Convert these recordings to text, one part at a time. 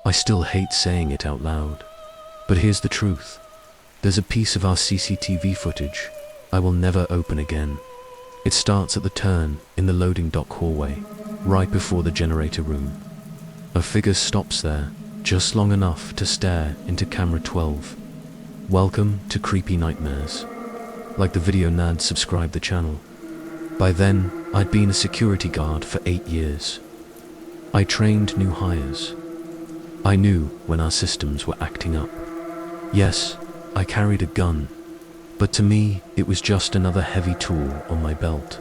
I still hate saying it out loud, but here's the truth. There's a piece of our CCTV footage I will never open again. It starts at the turn in the loading dock hallway, right before the generator room. A figure stops there, just long enough to stare into camera 12. Welcome to Creepy Nightmares. Like the video Nad, subscribe the channel. By then, I'd been a security guard for 8 years. I trained new hires. I knew when our systems were acting up. Yes, I carried a gun, but to me, it was just another heavy tool on my belt.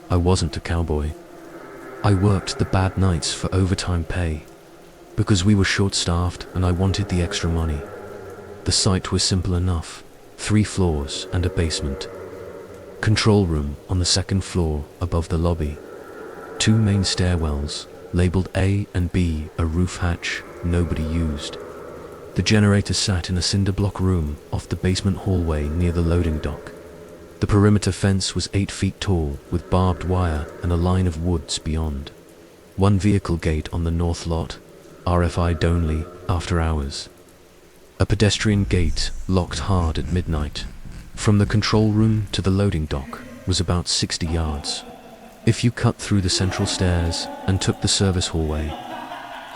I wasn't a cowboy. I worked the bad nights for overtime pay, because we were short-staffed and I wanted the extra money. The site was simple enough, 3 floors and a basement. Control room on the 2nd floor above the lobby. 2 main stairwells, labeled A and B, a roof hatch nobody used. The generator sat in a cinder block room off the basement hallway near the loading dock. The perimeter fence was 8 feet tall with barbed wire and a line of woods beyond. 1 vehicle gate on the north lot, RFI'd only after hours. A pedestrian gate locked hard at midnight. From the control room to the loading dock was about 60 yards. If you cut through the central stairs and took the service hallway,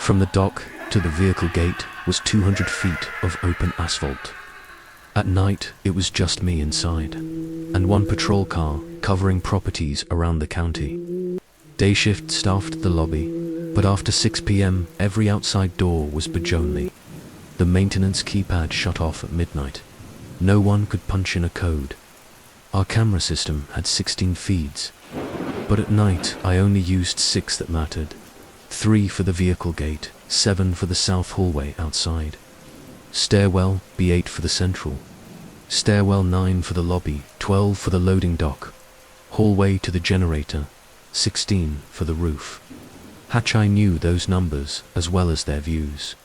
from the dock to the vehicle gate was 200 feet of open asphalt. At night, it was just me inside, and 1 patrol car covering properties around the county. Day shift staffed the lobby, but after 6 p.m., every outside door was badge-only. The maintenance keypad shut off at midnight. No one could punch in a code. Our camera system had 16 feeds, but at night I only used 6 that mattered. 3 for the vehicle gate, 7 for the south hallway outside. Stairwell, B8 for the central. Stairwell 9 for the lobby, 12 for the loading dock. Hallway to the generator, 16 for the roof. Hatch, I knew those numbers as well as their views.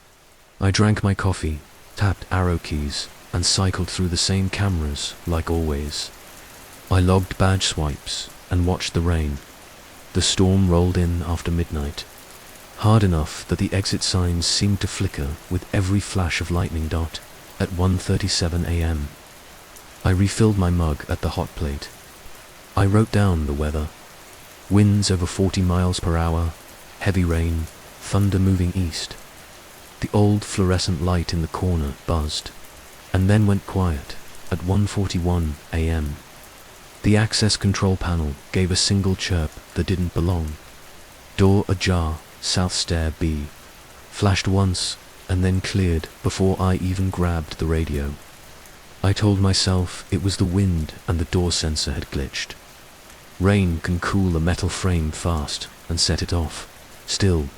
I drank my coffee, tapped arrow keys, and cycled through the same cameras like always. I logged badge swipes and watched the rain. The storm rolled in after midnight, hard enough that the exit signs seemed to flicker with every flash of lightning dot. At 1:37 a.m. I refilled my mug at the hot plate. I wrote down the weather. Winds over 40 miles per hour, heavy rain, thunder moving east. The old fluorescent light in the corner buzzed, and then went quiet at 1:41 a.m. The access control panel gave a single chirp that didn't belong. Door ajar, south stair B. Flashed once, and then cleared before I even grabbed the radio. I told myself it was the wind and the door sensor had glitched. Rain can cool a metal frame fast and set it off. Still,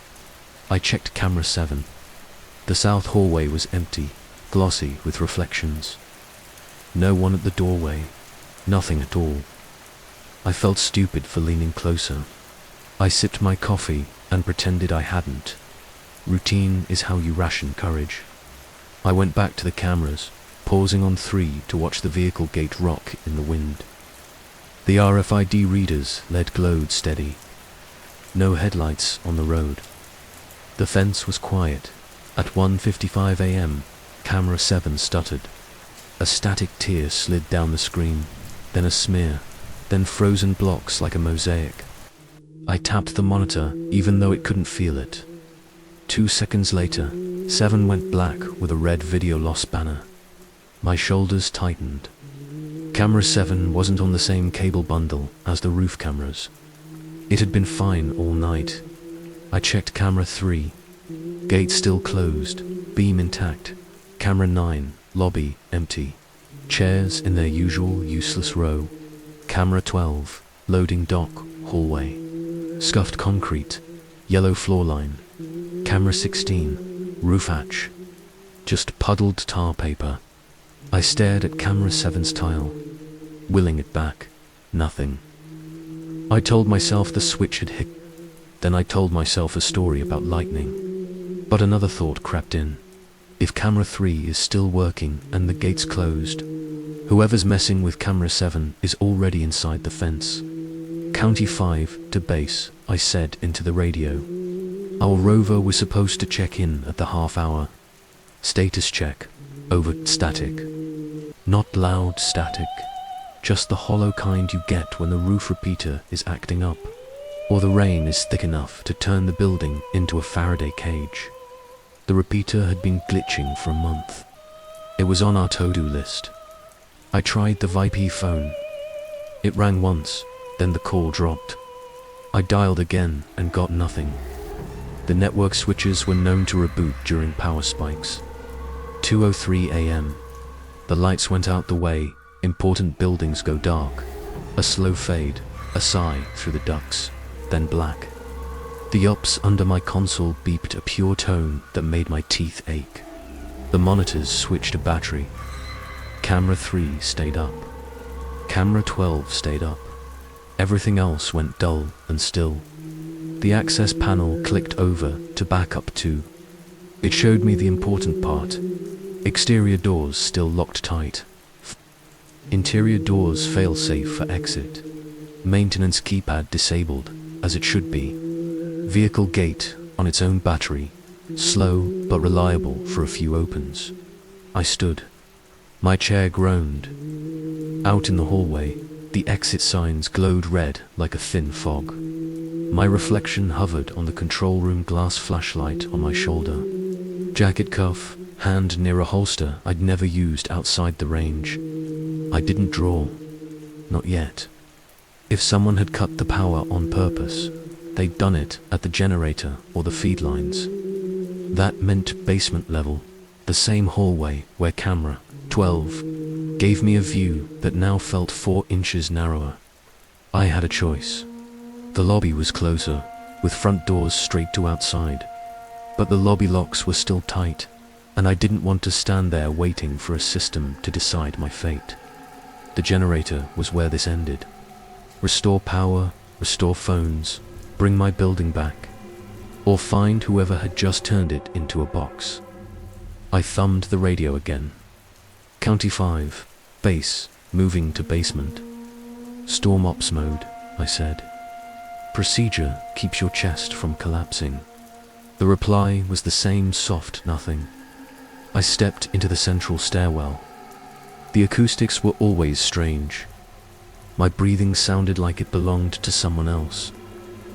I checked camera 7. The south hallway was empty, glossy with reflections. No one at the doorway, nothing at all. I felt stupid for leaning closer. I sipped my coffee and pretended I hadn't. Routine is how you ration courage. I went back to the cameras, pausing on 3 to watch the vehicle gate rock in the wind. The RFID readers LED glowed steady. No headlights on the road. The fence was quiet. At 1:55 a.m., camera 7 stuttered. A static tear slid down the screen, then a smear, then frozen blocks like a mosaic. I tapped the monitor even though it couldn't feel it. 2 seconds later, 7 went black with a red video loss banner. My shoulders tightened. Camera 7 wasn't on the same cable bundle as the roof cameras. It had been fine all night. I checked camera 3. Gate still closed, beam intact. Camera 9, lobby empty. Chairs in their usual useless row. Camera 12, loading dock, hallway. Scuffed concrete, yellow floor line. Camera 16, roof hatch. Just puddled tar paper. I stared at camera 7's tile, willing it back. Nothing. I told myself the switch had hit. Then I told myself a story about lightning. But another thought crept in. If camera 3 is still working and the gate's closed, whoever's messing with camera 7 is already inside the fence. County 5 to base, I said into the radio. Our rover was supposed to check in at the half hour. Status check. Over. Static. Not loud static. Just the hollow kind you get when the roof repeater is acting up, or the rain is thick enough to turn the building into a Faraday cage. The repeater had been glitching for a month. It was on our to-do list. I tried the VIP phone. It rang once, then the call dropped. I dialed again and got nothing. The network switches were known to reboot during power spikes. 2:03 a.m. The lights went out the way, important buildings go dark. A slow fade, a sigh through the ducts, then black. The ops under my console beeped a pure tone that made my teeth ache. The monitors switched to battery. Camera 3 stayed up. Camera 12 stayed up. Everything else went dull and still. The access panel clicked over to backup 2. It showed me the important part. Exterior doors still locked tight. Interior doors fail-safe for exit. Maintenance keypad disabled, as it should be. Vehicle gate on its own battery. Slow but reliable for a few opens. I stood. My chair groaned. Out in the hallway, the exit signs glowed red like a thin fog. My reflection hovered on the control room glass flashlight on my shoulder. Jacket cuff, hand near a holster I'd never used outside the range. I didn't draw. Not yet. If someone had cut the power on purpose, they'd done it at the generator or the feed lines. That meant basement level, the same hallway where camera 12 gave me a view that now felt 4 inches narrower. I had a choice. The lobby was closer, with front doors straight to outside. But the lobby locks were still tight, and I didn't want to stand there waiting for a system to decide my fate. The generator was where this ended. Restore power, restore phones, bring my building back, or find whoever had just turned it into a box. I thumbed the radio again. County 5, base, moving to basement. Storm ops mode, I said. Procedure keeps your chest from collapsing. The reply was the same soft nothing. I stepped into the central stairwell. The acoustics were always strange. My breathing sounded like it belonged to someone else.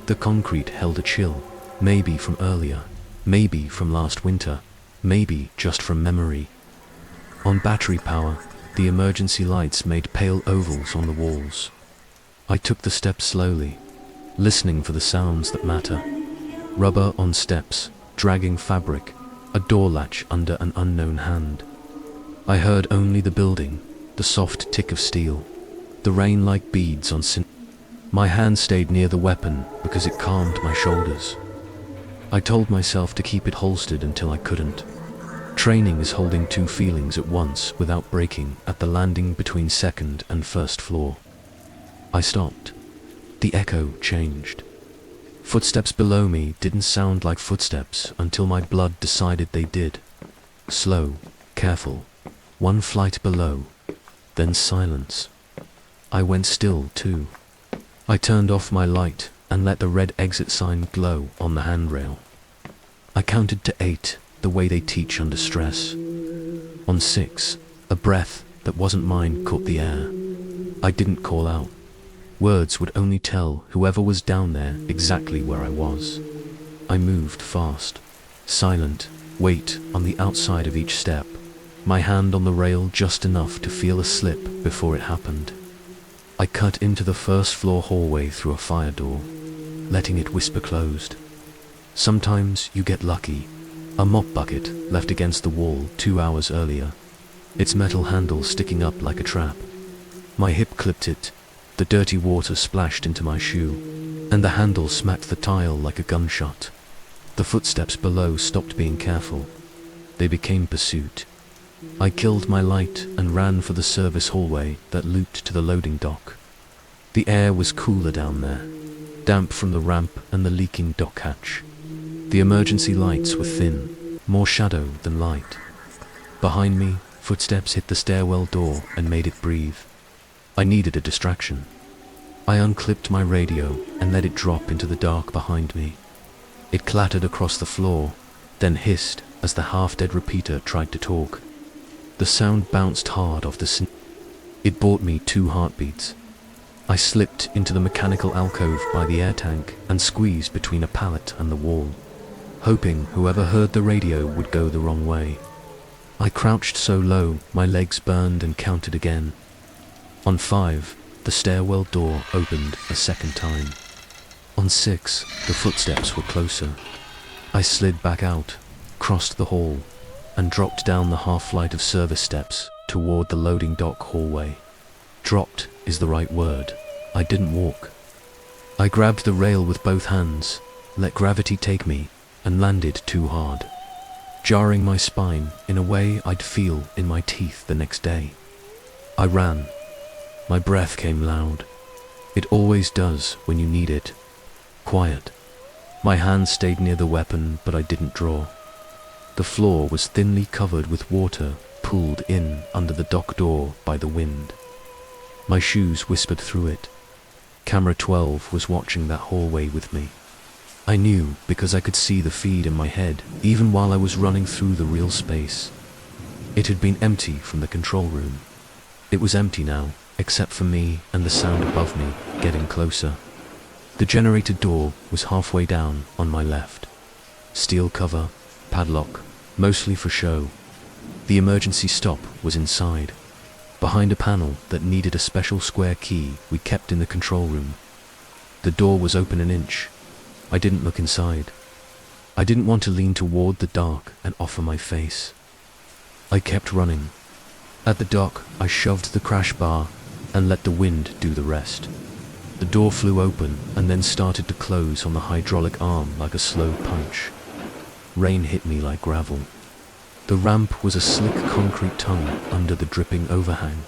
The concrete held a chill, maybe from earlier, maybe from last winter, maybe just from memory. On battery power, the emergency lights made pale ovals on the walls. I took the steps slowly, listening for the sounds that matter. Rubber on steps, dragging fabric, a door latch under an unknown hand. I heard only the building, the soft tick of steel, the rain like beads on My hand stayed near the weapon because it calmed my shoulders. I told myself to keep it holstered until I couldn't. Training is holding 2 feelings at once without breaking at the landing between 2nd and 1st floor. I stopped. The echo changed. Footsteps below me didn't sound like footsteps until my blood decided they did. Slow, careful, 1 flight below, then silence. I went still too. I turned off my light and let the red exit sign glow on the handrail. I counted to 8, the way they teach under stress. On 6, a breath that wasn't mine caught the air. I didn't call out. Words would only tell whoever was down there exactly where I was. I moved fast, silent, weight on the outside of each step, my hand on the rail just enough to feel a slip before it happened. I cut into the 1st floor hallway through a fire door, letting it whisper closed. Sometimes you get lucky. A mop bucket left against the wall 2 hours earlier, its metal handle sticking up like a trap. My hip clipped it, the dirty water splashed into my shoe, and the handle smacked the tile like a gunshot. The footsteps below stopped being careful. They became pursuit. I killed my light and ran for the service hallway that looped to the loading dock. The air was cooler down there, damp from the ramp and the leaking dock hatch. The emergency lights were thin, more shadow than light. Behind me, footsteps hit the stairwell door and made it breathe. I needed a distraction. I unclipped my radio and let it drop into the dark behind me. It clattered across the floor, then hissed as the half-dead repeater tried to talk. The sound bounced hard off the ceiling. It bought me 2 heartbeats. I slipped into the mechanical alcove by the air tank and squeezed between a pallet and the wall, hoping whoever heard the radio would go the wrong way. I crouched so low, my legs burned and counted again. On 5, the stairwell door opened a second time. On 6, the footsteps were closer. I slid back out, crossed the hall, and dropped down the half-flight of service steps toward the loading dock hallway. Dropped is the right word. I didn't walk. I grabbed the rail with both hands, let gravity take me, and landed too hard, jarring my spine in a way I'd feel in my teeth the next day. I ran. My breath came loud. It always does when you need it. Quiet. My hand stayed near the weapon, but I didn't draw. The floor was thinly covered with water pulled in under the dock door by the wind. My shoes whispered through it. Camera 12 was watching that hallway with me. I knew because I could see the feed in my head, even while I was running through the real space. It had been empty from the control room. It was empty now, except for me and the sound above me getting closer. The generator door was halfway down on my left. Steel cover, padlock, mostly for show. The emergency stop was inside, behind a panel that needed a special square key we kept in the control room. The door was open an inch. I didn't look inside. I didn't want to lean toward the dark and offer my face. I kept running. At the dock, I shoved the crash bar and let the wind do the rest. The door flew open and then started to close on the hydraulic arm like a slow punch. Rain hit me like gravel. The ramp was a slick concrete tongue under the dripping overhang.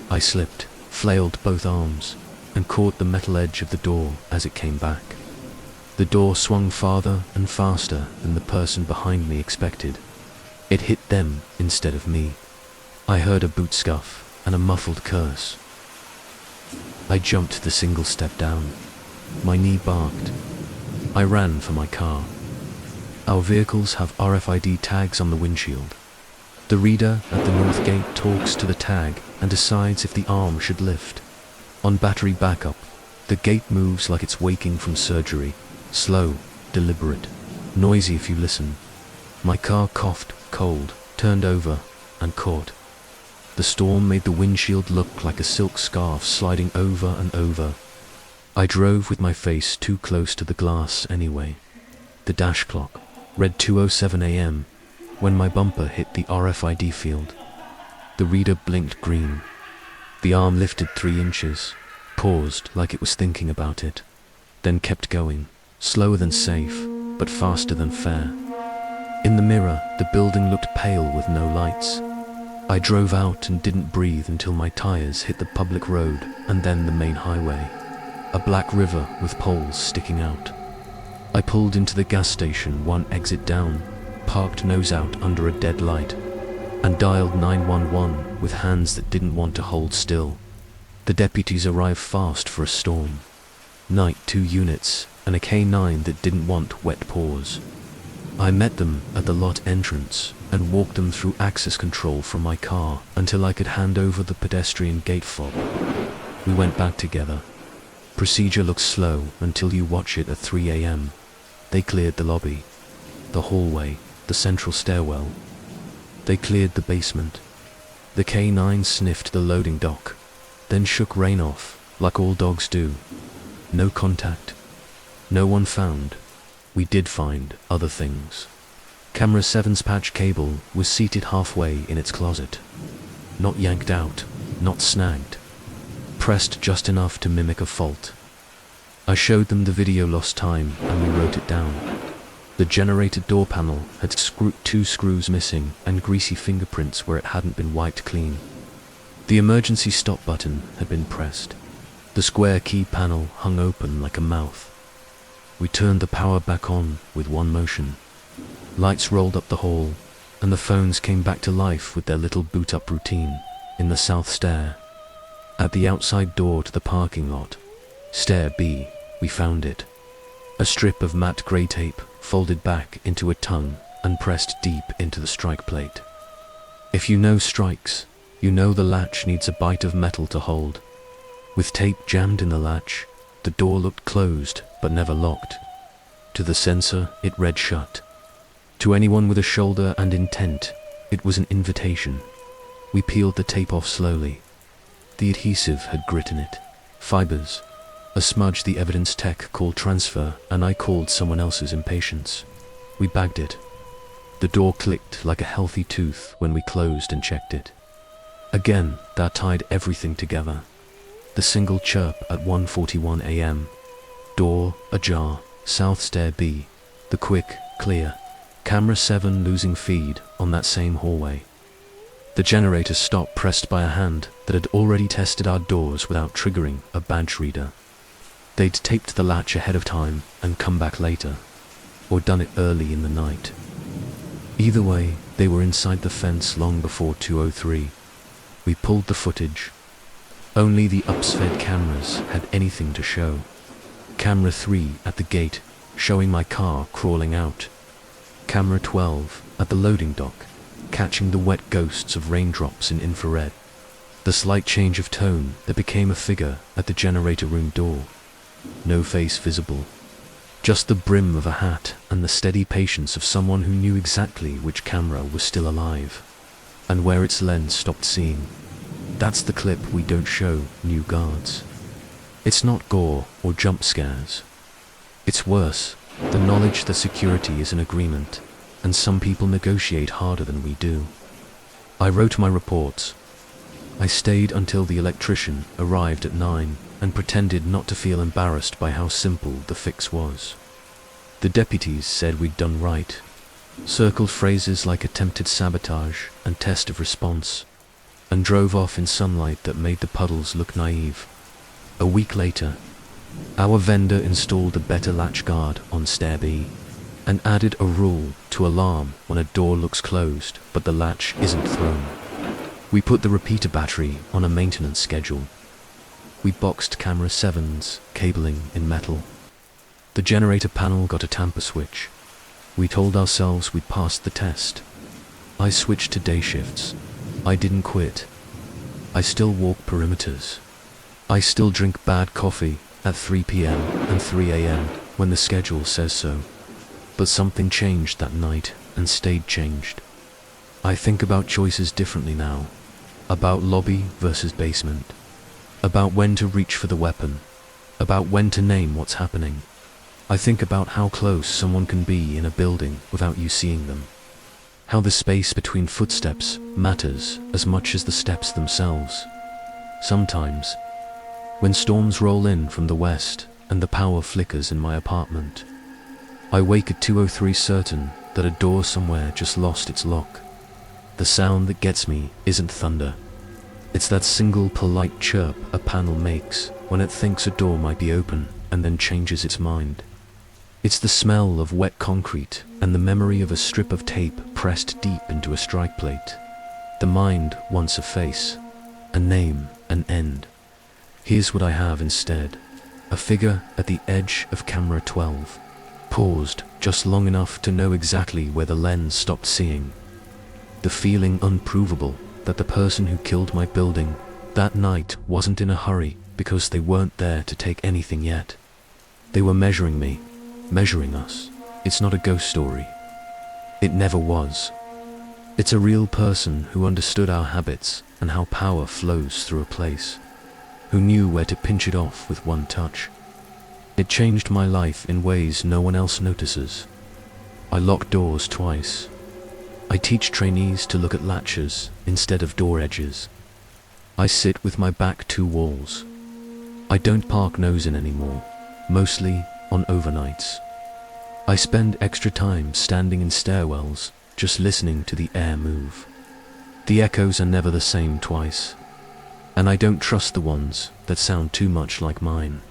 I slipped, flailed both arms, and caught the metal edge of the door as it came back. The door swung farther and faster than the person behind me expected. It hit them instead of me. I heard a boot scuff and a muffled curse. I jumped the single step down. My knee barked. I ran for my car. Our vehicles have RFID tags on the windshield. The reader at the north gate talks to the tag and decides if the arm should lift. On battery backup, the gate moves like it's waking from surgery. Slow, deliberate, noisy if you listen. My car coughed, cold, turned over, and caught. The storm made the windshield look like a silk scarf sliding over and over. I drove with my face too close to the glass anyway. The dash clock read 2:07 a.m. when my bumper hit the RFID field. The reader blinked green. The arm lifted 3 inches, paused like it was thinking about it, then kept going, slower than safe, but faster than fair. In the mirror, the building looked pale with no lights. I drove out and didn't breathe until my tires hit the public road and then the main highway, a black river with poles sticking out. I pulled into the gas station 1 exit down, parked nose out under a dead light, and dialed 911 with hands that didn't want to hold still. The deputies arrived fast for a storm. Night 2 units and a K9 that didn't want wet paws. I met them at the lot entrance and walked them through access control from my car until I could hand over the pedestrian gate fob. We went back together. Procedure looks slow until you watch it at 3 a.m. They cleared the lobby, the hallway, the central stairwell. They cleared the basement. The K9 sniffed the loading dock, then shook Rain off, like all dogs do. No contact. No one found. We did find other things. Camera 7's patch cable was seated halfway in its closet. Not yanked out, not snagged. Pressed just enough to mimic a fault. I showed them the video lost time and we wrote it down. The generator door panel had 2 screws missing and greasy fingerprints where it hadn't been wiped clean. The emergency stop button had been pressed. The square key panel hung open like a mouth. We turned the power back on with 1 motion. Lights rolled up the hall, and the phones came back to life with their little boot-up routine in the south stair. At the outside door to the parking lot, stair B, we found it. A strip of matte grey tape folded back into a tongue and pressed deep into the strike plate. If you know strikes, you know the latch needs a bite of metal to hold. With tape jammed in the latch, the door looked closed but never locked. To the censor, it read shut. To anyone with a shoulder and intent, it was an invitation. We peeled the tape off slowly. The adhesive had grit in it, fibers, a smudge the evidence tech called transfer, and I called someone else's impatience. We bagged it. The door clicked like a healthy tooth when we closed and checked it. Again, that tied everything together. The single chirp at 1:41 a.m. Door ajar, South Stair B. The quick, clear. Camera 7 losing feed on that same hallway. The generator stopped pressed by a hand that had already tested our doors without triggering a badge reader. They'd taped the latch ahead of time and come back later, or done it early in the night. Either way, they were inside the fence long before 2:03. We pulled the footage. Only the upsfed cameras had anything to show. Camera 3 at the gate, showing my car crawling out. Camera 12 at the loading dock, catching the wet ghosts of raindrops in infrared. The slight change of tone that became a figure at the generator room door. No face visible. Just the brim of a hat and the steady patience of someone who knew exactly which camera was still alive, and where its lens stopped seeing. That's the clip we don't show new guards. It's not gore or jump scares. It's worse, the knowledge that security is an agreement, and some people negotiate harder than we do. I wrote my reports. I stayed until the electrician arrived at 9 and pretended not to feel embarrassed by how simple the fix was. The deputies said we'd done right, circled phrases like attempted sabotage and test of response, and drove off in sunlight that made the puddles look naive. A week later, our vendor installed a better latch guard on Stair B, and added a rule to alarm when a door looks closed but the latch isn't thrown. We put the repeater battery on a maintenance schedule. We boxed camera 7's cabling in metal. The generator panel got a tamper switch. We told ourselves we'd passed the test. I switched to day shifts. I didn't quit. I still walk perimeters. I still drink bad coffee at 3 p.m. and 3 a.m. when the schedule says so. But something changed that night and stayed changed. I think about choices differently now. About lobby versus basement. About when to reach for the weapon. About when to name what's happening. I think about how close someone can be in a building without you seeing them. How the space between footsteps matters as much as the steps themselves. Sometimes, when storms roll in from the west and the power flickers in my apartment, I wake at 2:03 certain that a door somewhere just lost its lock. The sound that gets me isn't thunder. It's that single polite chirp a panel makes when it thinks a door might be open and then changes its mind. It's the smell of wet concrete and the memory of a strip of tape pressed deep into a strike plate. The mind wants a face, a name, an end. Here's what I have instead. A figure at the edge of camera 12. Paused just long enough to know exactly where the lens stopped seeing. The feeling unprovable that the person who killed my building that night wasn't in a hurry because they weren't there to take anything yet. They were measuring me, measuring us. It's not a ghost story. It never was. It's a real person who understood our habits and how power flows through a place, who knew where to pinch it off with one touch. It changed my life in ways no one else notices. I lock doors twice. I teach trainees to look at latches instead of door edges. I sit with my back to walls. I don't park nose in anymore, mostly on overnights. I spend extra time standing in stairwells, just listening to the air move. The echoes are never the same twice, and I don't trust the ones that sound too much like mine.